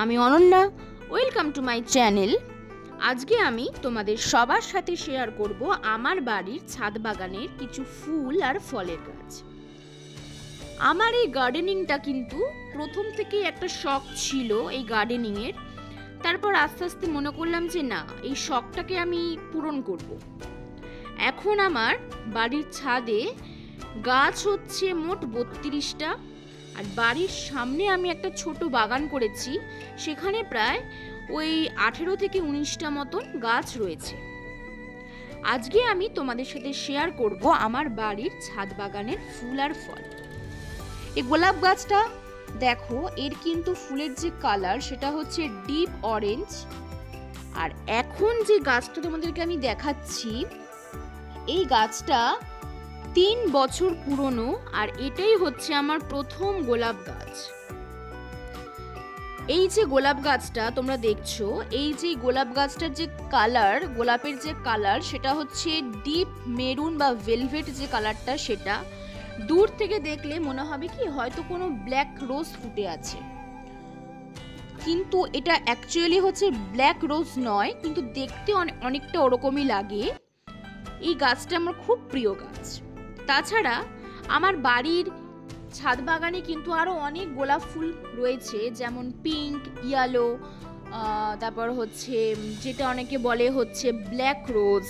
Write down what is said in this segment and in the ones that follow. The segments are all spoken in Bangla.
আমি Ananya, welcome to my channel. আজকে আমি তোমাদের সবার সাথে শেয়ার করব আমার বাড়ির ছাদ বাগানের কিছু ফুল আর ফলের গাছ। আমার এই গার্ডেনিংটা কিন্তু প্রথম থেকেই একটা শখ ছিল এই গার্ডেনিংয়ের। তারপর আস্তে আস্তে মনে করলাম যে না, এই শখটাকে আমি পূরণ করব। এখন আমার বাড়ির ছাদে গাছ হচ্ছে মোট 32টা, আর বাড়ির সামনে আমি একটা ছোট বাগান করেছি, সেখানে প্রায় ওই 18 থেকে 19টা মতন গাছ রয়েছে। আজকে আমি তোমাদের সাথে শেয়ার করব আমার বাড়ির ছাদ বাগানের ফুল আর ফল। এই গোলাপ গাছটা দেখো, এর কিন্তু ফুলের যে কালার সেটা হচ্ছে ডিপ অরেঞ্জ। আর এখন যে গাছটা তোমাদেরকে আমি দেখাচ্ছি, এই গাছটা 3 বছর পুরনো, আর এটাই হচ্ছে আমার প্রথম গোলাপ গাছ। এই যে গোলাপ গাছটা তোমরা দেখছো, এই যে গোলাপ গাছটার যে কালার, গোলাপের যে কালার সেটা হচ্ছে ডিপ মেরুন বা ভেলভেট যে কালারটা, সেটা দূর থেকে দেখলে মনে হবে কি হয়তো কোনো ব্ল্যাক রোজ ফুটে আছে, কিন্তু এটা অ্যাকচুয়ালি হচ্ছে ব্ল্যাক রোজ নয়, কিন্তু দেখতে অনেকটা ওরকমই লাগে। এই গাছটা আমার খুব প্রিয় গাছ। তাছাড়া আমার বাড়ির ছাদ বাগানে কিন্তু আরো অনেক গোলাপ ফুল রয়েছে, যেমন পিঙ্ক, ইয়েলো, তারপর হচ্ছে যেটা অনেকে বলে হচ্ছে ব্ল্যাক রোজ,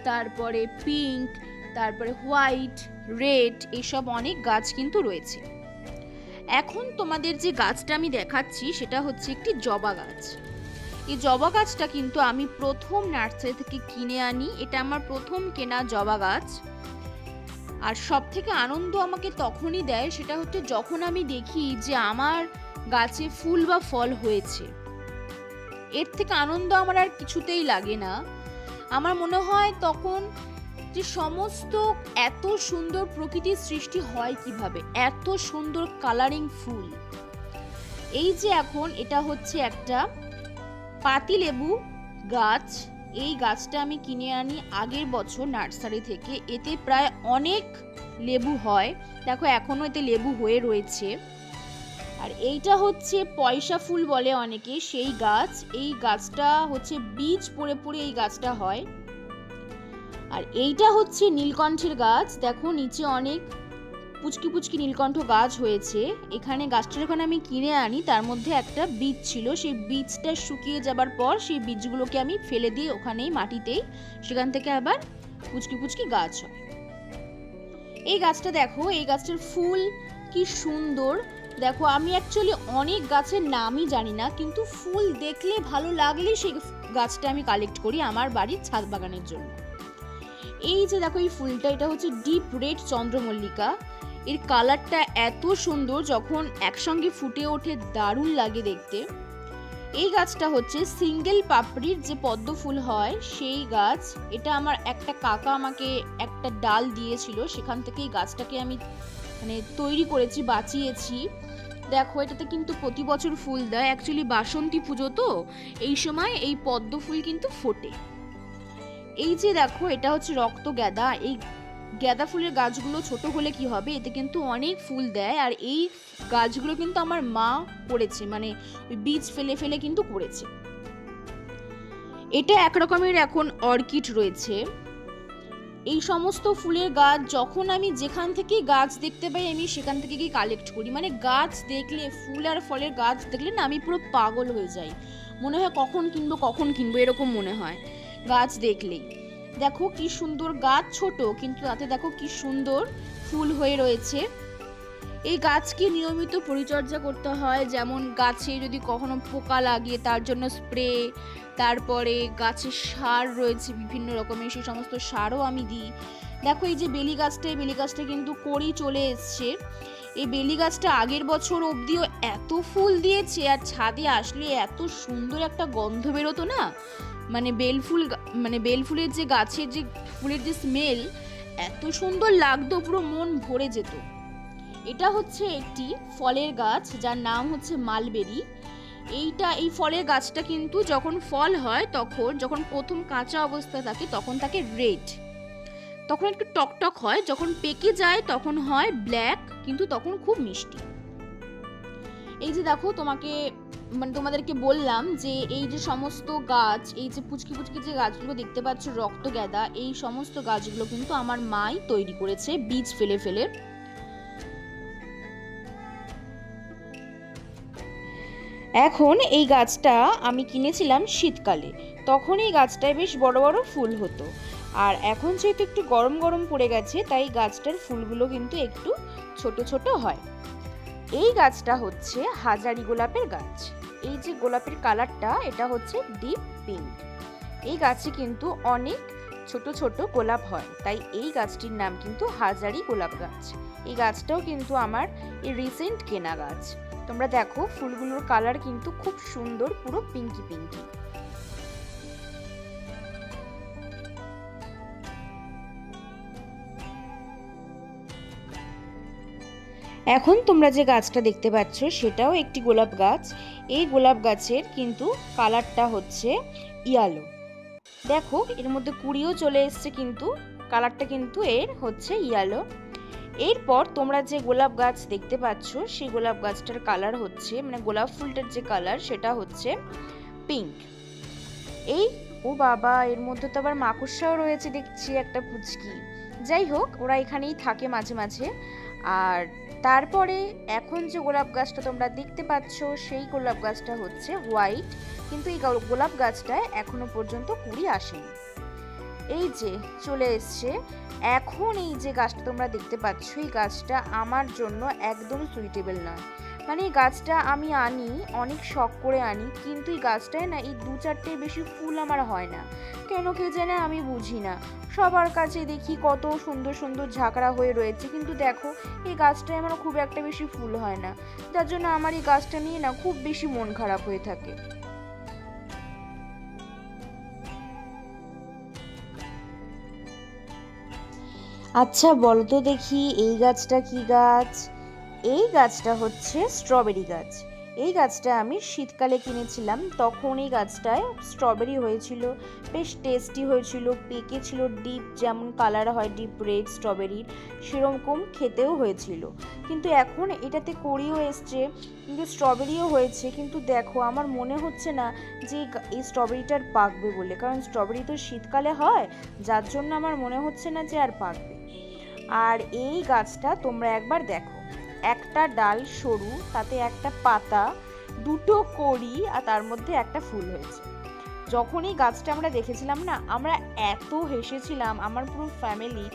তারপরে পিঙ্ক, তারপরে হোয়াইট, রেড, এইসব অনেক গাছ কিন্তু রয়েছে। এখন তোমাদের যে গাছটা আমি দেখাচ্ছি সেটা হচ্ছে একটি জবা গাছ। এই জবা গাছটা কিন্তু আমি প্রথম নার্সারি থেকে কিনে আনি, এটা আমার প্রথম কেনা জবা গাছ। আর সব থেকে আনন্দ আমাকে তখনই দেয়, সেটা হচ্ছে যখন আমি দেখি যে আমার গাছে ফুল বা ফল হয়েছে। এর থেকে আনন্দ আমার আর কিছুতেই লাগে না। আমার মনে হয় তখন যে সমস্ত এত সুন্দর প্রকৃতির সৃষ্টি হয় কিভাবে, এত সুন্দর কালারিং ফুল। এই যে এখন এটা হচ্ছে একটা পাতিলেবু গাছ। এই গাছটা আমি কিনে আনি আগের বছর নার্সারি থেকে, এতে প্রায় অনেক লেবু হয়, দেখো এখনো এতে লেবু হয়ে রয়েছে। আর এইটা হচ্ছে পয়সা ফুল বলে অনেকে, সেই গাছ। এই গাছটা হচ্ছে বীজ পড়ে পড়ে এই গাছটা হয়। আর এইটা হচ্ছে নীলকণ্ঠের গাছ, দেখো নিচে অনেক পুচকি পুচকি নীলকণ্ঠ গাছ হয়েছে। এখানে গাছটা যখন আমি কিনে আনি তার মধ্যে একটা বীজ ছিল, সেই বীজটা শুকিয়ে যাবার পর সেই বীজগুলোকে আমি ফেলে দিই ওখানেই মাটিতেই, সেখান থেকে আবার পুচকি পুচকি গাছ হয়। এই গাছটা দেখো, এই গাছটার ফুল কি সুন্দর। দেখো আমি অ্যাকচুয়ালি অনেক গাছের নামই জানি না, কিন্তু ফুল দেখলে ভালো লাগলে সেই গাছটা আমি কালেক্ট করি আমার বাড়ির ছাদ বাগানের জন্য। এই যে দেখো এই ফুলটা, এটা হচ্ছে ডিপ রেড চন্দ্রমল্লিকা। এর কালারটা এত সুন্দর, যখন একসঙ্গে ফুটে ওঠে দারুণ লাগে দেখতে। এই গাছটা হচ্ছে সিঙ্গেল পাপড়ির যে পদ্ম ফুল হয় সেই গাছ। এটা আমার একটা কাকা আমাকে একটা ডাল দিয়েছিল, সেখান থেকে এই গাছটাকে আমি তৈরি করেছি, বাঁচিয়েছি। দেখো এটাতে কিন্তু প্রতি বছর ফুল দেয়, অ্যাকচুয়ালি বাসন্তী পুজো তো এই সময় এই পদ্ম ফুল কিন্তু ফোটে। এই যে দেখো এটা হচ্ছে রক্ত গ্যাদা। এই গ্যাদা ফুলের গাছগুলো ছোট হলে কি হবে, এতে কিন্তু অনেক ফুল দেয়। আর এই গাছগুলো কিন্তু আমার মা করেছে, ওই বীজ ফেলে ফেলে কিন্তু করেছে। এটা একরকমের এখন অর্কিড রয়েছে। এই সমস্ত ফুলের গাছ যখন আমি যেখান থেকে গাছ দেখতে পাই আমি সেখান থেকে গিয়ে কালেক্ট করি। গাছ দেখলে, ফুল আর ফলের গাছ দেখলে না আমি পুরো পাগল হয়ে যাই, মনে হয় কখন কিনবো এরকম মনে হয় গাছ দেখলেই। দেখো কি সুন্দর গাছ, ছোট কিন্তু তাতে দেখো কি সুন্দর ফুল হয়ে রয়েছে। এই গাছকে নিয়মিত পরিচর্যা করতে হয়, যেমন গাছে যদি কখনো পোকা লাগে তার জন্য স্প্রে, তারপরে গাছের সার রয়েছে বিভিন্ন রকমের, সেই সমস্ত সারও আমি দিই। দেখো এই যে বেলি গাছটা, এই বেলি গাছটা কিন্তু কড়ি চলে এসছে। এই বেলি গাছটা আগের বছর অবধিও এত ফুল দিয়েছে, আর ছাদে আসলে এত সুন্দর একটা গন্ধ বেরোতো না, বেলফুলের যে গাছের যে ফুলের যে স্মেল এত সুন্দর লাগতো, পুরো মন ভরে যেত। এটা হচ্ছে একটি ফলের গাছ যার নাম হচ্ছে মালবেরি। এই ফলের গাছটা কিন্তু যখন ফল হয়, তখন যখন প্রথম কাঁচা অবস্থা থাকে তখন থাকে রেড, তখন একটু টকটক হয়, যখন পেকে যায় তখন হয় ব্ল্যাক, কিন্তু তখন খুব মিষ্টি। এই যে দেখো তোমাকে মানে তোমাদেরকে বললাম যে এই যে সমস্ত গাছ, এই যে পুচকি পুচকি যে গাছগুলো দেখতে পাচ্ছ রক্ত গাঁদা, এই সমস্ত গাছগুলো কিন্তু আমার মাই তৈরি করেছে বীজ ফেলে ফেলে। এখন এই গাছটা আমি কিনেছিলাম শীতকালে, তখন এই গাছটায় বেশ বড় বড় ফুল হতো। আর এখন যেহেতু একটু গরম গরম পড়ে গেছে, তাই গাছটার ফুলগুলো কিন্তু একটু ছোট ছোট হয়। এই গাছটা হচ্ছে হাজারি গোলাপের গাছ। এই যে গোলাপের কালারটা, এটা হচ্ছে ডিপ পিঙ্ক। এই গাছে কিন্তু অনেক ছোট ছোট গোলাপ হয়, তাই এই গাছটির নাম কিন্তু হাজারি গোলাপ গাছ। এই গাছটাও কিন্তু আমার এই রিসেন্ট কেনা গাছ। তোমরা দেখো ফুলগুলোর কালার কিন্তু খুব সুন্দর, পুরো পিঙ্কি পিঙ্কি। এখন তোমরা যে গাছটা দেখতে পাচ্ছ সেটাও একটি গোলাপ গাছ। এই গোলাপ গাছের কিন্তু কালারটা হচ্ছে ইয়েলো। দেখো এর মধ্যে কুড়িও চলে এসছে, কিন্তু কালারটা কিন্তু এর হচ্ছে ইয়েলো। এরপর তোমরা যে গোলাপ গাছ দেখতে পাচ্ছ সেই গোলাপ গাছটার কালার হচ্ছে, মানে গোলাপ ফুলটার যে কালার সেটা হচ্ছে পিঙ্ক। এই ও বাবা, এর মধ্যে তো আবার মাকড়সাও রয়েছে দেখছি, একটা পুচকি। যাই হোক, ওরা এখানেই থাকে মাঝে মাঝে। আর তারপরে এখন যে গোলাপ গাছটা তোমরা দেখতে পাচ্ছ সেই গোলাপ গাছটা হচ্ছে হোয়াইট, কিন্তু এই গোলাপ গাছটায় এখনো পর্যন্ত কুড়ি আসেনি। এই যে চলে এসছে। এখন এই যে গাছটা তোমরা দেখতে পাচ্ছ, এই গাছটা আমার জন্য একদম সুইটেবল নয়। মানে এই গাছটা আমি আনি, অনেক শখ করে আনি, কিন্তু এই গাছটায় না এই 2-4টে বেশি ফুল আমার হয় না। কেন কে জানে, আমি বুঝি না। সবার কাছে দেখি কত সুন্দর সুন্দর ঝাঁকড়া হয়ে রয়েছে, কিন্তু দেখো এই গাছটায় আমার খুব একটা বেশি ফুল হয় না, যার জন্য আমার এই গাছটা নিয়ে না খুব বেশি মন খারাপ হয়ে থাকে। আচ্ছা বলো তো দেখি, এই গাছটা কি গাছ? এই গাছটা হচ্ছে স্ট্রবেরি গাছ। এই গাছটা আমি শীতকালে কিনেছিলাম, তখন এই গাছটায় স্ট্রবেরি হয়েছিল, বেশ টেস্টি হয়েছিল, পেকেছিল ডিপ, যেমন কালার হয় ডিপ রেড স্ট্রবেরির, সেরকম খেতেও হয়েছিল। কিন্তু এখন এটাতে কড়িও এসছে, কিন্তু স্ট্রবেরিও হয়েছে, কিন্তু দেখো আমার মনে হচ্ছে না যে এই স্ট্রবেরিটার পাকবে বলে, কারণ স্ট্রবেরি তো শীতকালে হয়, যার জন্য আমার মনে হচ্ছে না যে আর পাকবে। আর এই গাছটা তোমরা একবার দেখো, একটা ডাল সরু, তাতে একটা পাতা, দুটো কড়ি, আর তার মধ্যে একটা ফুল হয়েছে। যখন এই গাছটা আমরা দেখেছিলাম না, আমরা এত হেসেছিলাম, আমার পুরো ফ্যামিলি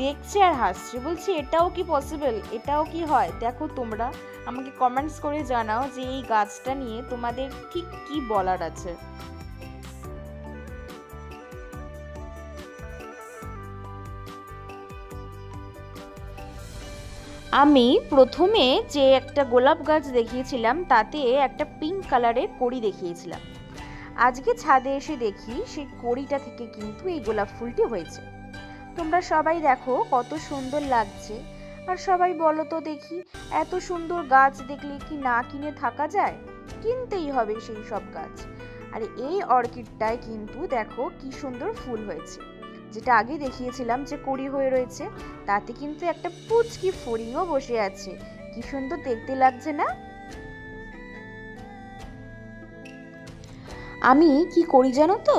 দেখছে আর হাসছে, বলছি এটাও কি পসিবল, এটাও কি হয়। দেখো তোমরা আমাকে কমেন্টস করে জানাও যে এই গাছটা নিয়ে তোমাদের ঠিক কি বলার আছে। আমি প্রথমে যে একটা গোলাপ গাছ দেখিয়েছিলাম তাতে একটা পিঙ্ক কালারের কড়ি দেখিয়েছিলাম। আজকে ছাদে এসে দেখি সেই কড়িটা থেকে কিন্তু এই গোলাপ ফুলটি হয়েছে। তোমরা সবাই দেখো কত সুন্দর লাগছে। আর সবাই বলো তো দেখি, এত সুন্দর গাছ দেখলে কি না কিনে থাকা যায়? কিনতেই হবে সেই সব গাছ। আর এই অর্কিডটায় কিন্তু দেখো কি সুন্দর ফুল হয়েছে। যেটা আগে দেখিয়েছিলাম যে কড়ি হয়ে রয়েছে, তাতে কিন্তু একটা পুচকি ফড়িংও বসে আছে। কি সুন্দর দেখতে লাগছে না? আমি কি করি জানো তো,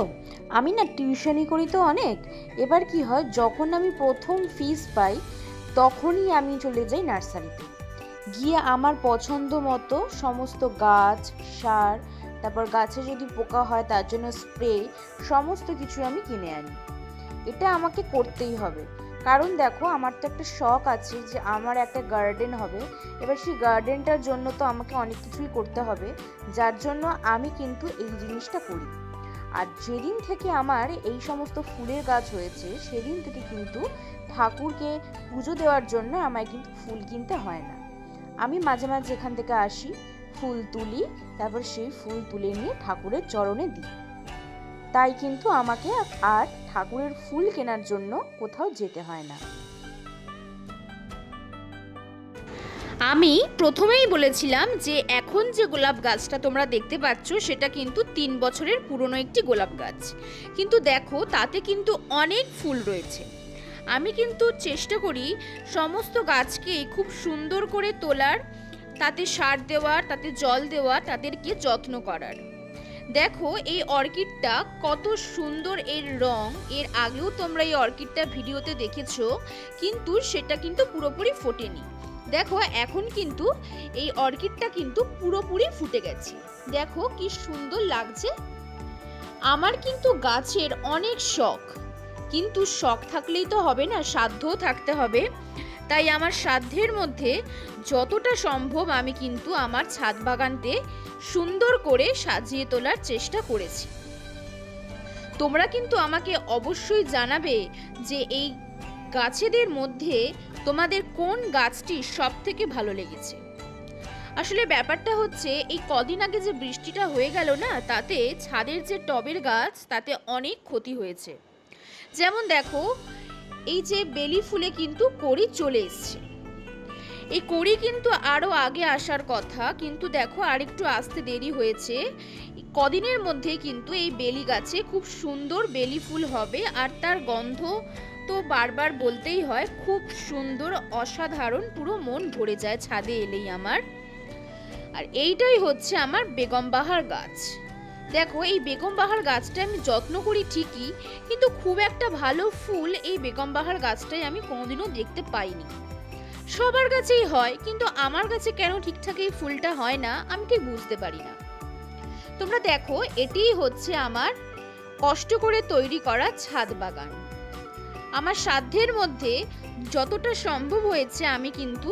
আমি না টিউশনি করি তো অনেক। এবার কি হয়, যখন আমি প্রথম ফিস পাই তখনই আমি চলে যাই নার্সারিতে, গিয়ে আমার পছন্দ মতো সমস্ত গাছ, সার, তারপর গাছে যদি পোকা হয় তার জন্য স্প্রে, সমস্ত কিছু আমি কিনে আনি। এটা আমাকে করতেই হবে, কারণ দেখো আমার তো একটা শখ আছে যে আমার একটা গার্ডেন হবে। এবার সেই গার্ডেনটার জন্য তো আমাকে অনেক কিছুই করতে হবে, যার জন্য আমি কিন্তু এই জিনিসটা করি। আর যেদিন থেকে আমার এই সমস্ত ফুলের গাছ হয়েছে, সেদিন থেকে কিন্তু ঠাকুরকে পুজো দেওয়ার জন্য আমায় কিন্তু ফুল কিনতে হয় না। আমি মাঝে মাঝে এখান থেকে আসি, ফুল তুলি, তারপর সেই ফুল তুলে নিয়ে ঠাকুরের চরণে দিই। তাই কিন্তু আমাকে আর ঠাকুরের ফুল কেনার জন্য কোথাও যেতে হয় না। আমি প্রথমেই বলেছিলাম যে এখন যে গোলাপ গাছটা তোমরা দেখতে পাচ্ছ সেটা কিন্তু 3 বছরের পুরনো একটি গোলাপ গাছ, কিন্তু দেখো তাতে কিন্তু অনেক ফুল রয়েছে। আমি কিন্তু চেষ্টা করি সমস্ত গাছকে খুব সুন্দর করে তোলার, তাতে সার দেওয়ার, তাতে জল দেওয়ার, তাদেরকে যত্ন করার। দেখো এই অর্কিডটা কত সুন্দর এর রং। এর আগেও তোমরা এই অর্কিডটা ভিডিওতে দেখেছো, কিন্তু সেটা কিন্তু পুরোপুরি ফোটেনি। দেখো এখন কিন্তু এই অর্কিডটা কিন্তু পুরোপুরি ফুটে গেছে। দেখো কি সুন্দর লাগছে। আমার কিন্তু গাছের অনেক শখ, কিন্তু শখ থাকলেই তো হবে না, সাধ্যও থাকতে হবে। তাই আমার সাধ্যের মধ্যে যতটা সম্ভব আমি কিন্তু আমার ছাদ বাগানতে সুন্দর করে সাজিয়ে তোলার চেষ্টা করেছি। তোমরা কিন্তু আমাকে অবশ্যই জানাবে যে এই গাছেদের মধ্যে তোমাদের কোন গাছটি সব থেকে ভালো লেগেছে। আসলে ব্যাপারটা হচ্ছে এই কদিন আগে যে বৃষ্টিটা হয়ে গেল না, তাতে ছাদের যে টবের গাছ তাতে অনেক ক্ষতি হয়েছে। যেমন দেখো এই যে বেলি ফুলে কিন্তু কড়ি চলে এসছে। এই কড়ি কিন্তু আরো আগে আসার কথা, কিন্তু দেখো আরেকটু আসতে দেরি হয়েছে। কদিনের মধ্যে কিন্তু এই বেলি গাছে খুব সুন্দর বেলি ফুল হবে, আর তার গন্ধ তো বারবার বলতেই হয়, খুব সুন্দর অসাধারণ, পুরো মন ভরে যায় ছাদে এলেই আমার। আর এইটাই হচ্ছে আমার বেগম বাহার গাছ। দেখো এই বেগম বাহার গাছটা আমি যত্ন করি ঠিকই, কিন্তু খুব একটা ভালো ফুল এই বেগম বাহার গাছটাই আমি কোনোদিনও দেখতে পাইনি। সবার কাছেই হয়, কিন্তু আমার কাছে কেন ঠিকঠাক এই ফুলটা হয় না আমি ঠিক বুঝতে পারি না। তোমরা দেখো এটিই হচ্ছে আমার কষ্ট করে তৈরি করা ছাদ বাগান। আমার সাধ্যের মধ্যে যতটা সম্ভব হয়েছে আমি কিন্তু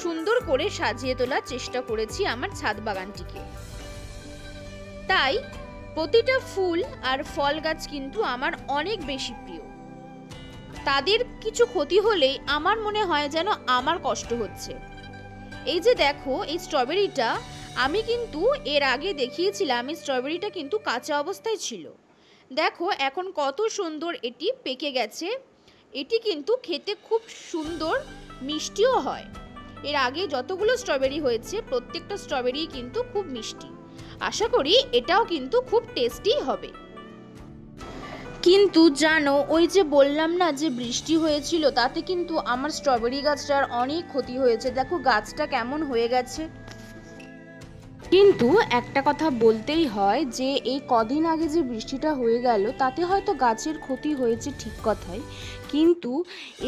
সুন্দর করে সাজিয়ে তোলার চেষ্টা করেছি আমার ছাদ বাগানটিকে। তাই প্রতিটা ফুল আর ফল গাছ কিন্তু আমার অনেক বেশি প্রিয়। তাদের কিছু ক্ষতি হলেই আমার মনে হয় যেন আমার কষ্ট হচ্ছে। এই যে দেখো এই স্ট্রবেরিটা আমি কিন্তু এর আগে দেখিয়েছিলাম, এই স্ট্রবেরিটা কিন্তু কাঁচা অবস্থায় ছিল। দেখো এখন কত সুন্দর এটি পেকে গেছে। এটি কিন্তু খেতে খুব সুন্দর মিষ্টিও হয়। এর আগে যতগুলো স্ট্রবেরি হয়েছে প্রত্যেকটা স্ট্রবেরি কিন্তু খুব মিষ্টি। আশা করি এটাও কিন্তু খুব টেস্টি হবে। কিন্তু জানো ওই যে বললাম না যে বৃষ্টি হয়েছিল, তাতে কিন্তু আমার স্ট্রবেরি গাছটার অনেক ক্ষতি হয়েছে। দেখো গাছটা কেমন হয়ে গেছে। কিন্তু একটা কথা বলতেই হয় যে এই কদিন আগে যে বৃষ্টিটা হয়ে গেল তাতে হয়তো গাছের ক্ষতি হয়েছে ঠিক কথাই, কিন্তু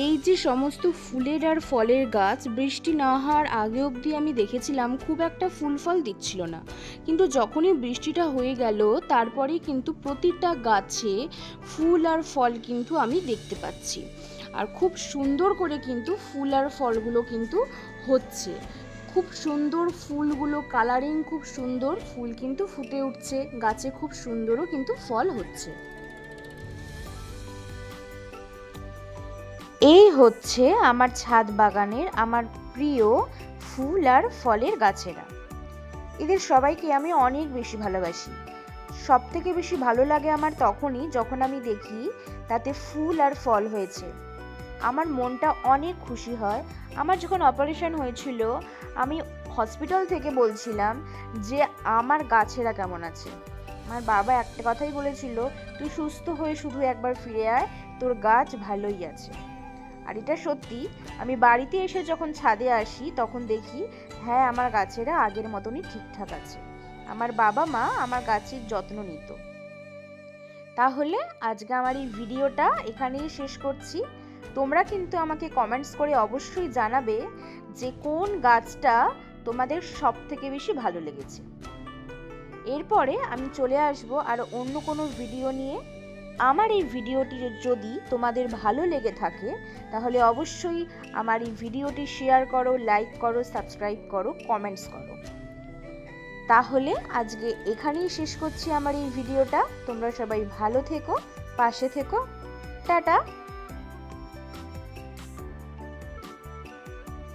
এই যে সমস্ত ফুলের আর ফলের গাছ বৃষ্টি না হওয়ার আগে অবধি আমি দেখেছিলাম খুব একটা ফুল ফল দিচ্ছিল না, কিন্তু যখনই বৃষ্টিটা হয়ে গেল তারপরেই কিন্তু প্রতিটা গাছে ফুল আর ফল কিন্তু আমি দেখতে পাচ্ছি। আর খুব সুন্দর করে কিন্তু ফুল আর ফলগুলো কিন্তু হচ্ছে। খুব সুন্দর ফুলগুলো, কালারিং খুব সুন্দর, ফুল কিন্তু ফুটে উঠছে, গাছে খুব সুন্দরও কিন্তু ফল হচ্ছে। এই হচ্ছে আমার ছাদ বাগানের আমার প্রিয় ফুল আর ফলের গাছেরা। এদের সবাইকে আমি অনেক বেশি ভালোবাসি। সব থেকে বেশি ভালো লাগে আমার তখনই যখন আমি দেখি তাতে ফুল আর ফল হয়েছে। আমার মনটা অনেক খুশি হয়। আমার যখন অপারেশন হয়েছিল আমি হসপিটাল থেকে বলছিলাম যে আমার গাছেরা কেমন আছে। আমার বাবা একটা কথাই বলেছিল, তুই সুস্থ হয়ে শুধু একবার ফিরে আয়, তোর গাছ ভালোই আছে। আর এটা সত্যি। আমি বাড়িতে এসে যখন ছাদে আসি তখন দেখি হ্যাঁ আমার গাছেরা আগের মতনই ঠিকঠাক আছে। আমার বাবা মা আমার গাছের যত্ন নিত। তাহলে আজকে আমার এই ভিডিওটা এখানেই শেষ করছি। তোমরা কিন্তু আমাকে কমেন্টস করে অবশ্যই জানাবে যে কোন গাছটা তোমাদের সব থেকে বেশি ভালো লেগেছে। এরপরে আমি চলে আসব আর অন্য কোনো ভিডিও নিয়ে। আমার এই ভিডিওটি যদি তোমাদের ভালো লেগে থাকে তাহলে অবশ্যই আমার এই ভিডিওটি শেয়ার করো, লাইক করো, সাবস্ক্রাইব করো, কমেন্টস করো। তাহলে আজকে এখানেই শেষ করছি আমার এই ভিডিওটা। তোমরা সবাই ভালো থেকো, পাশে থেকো, টাটা।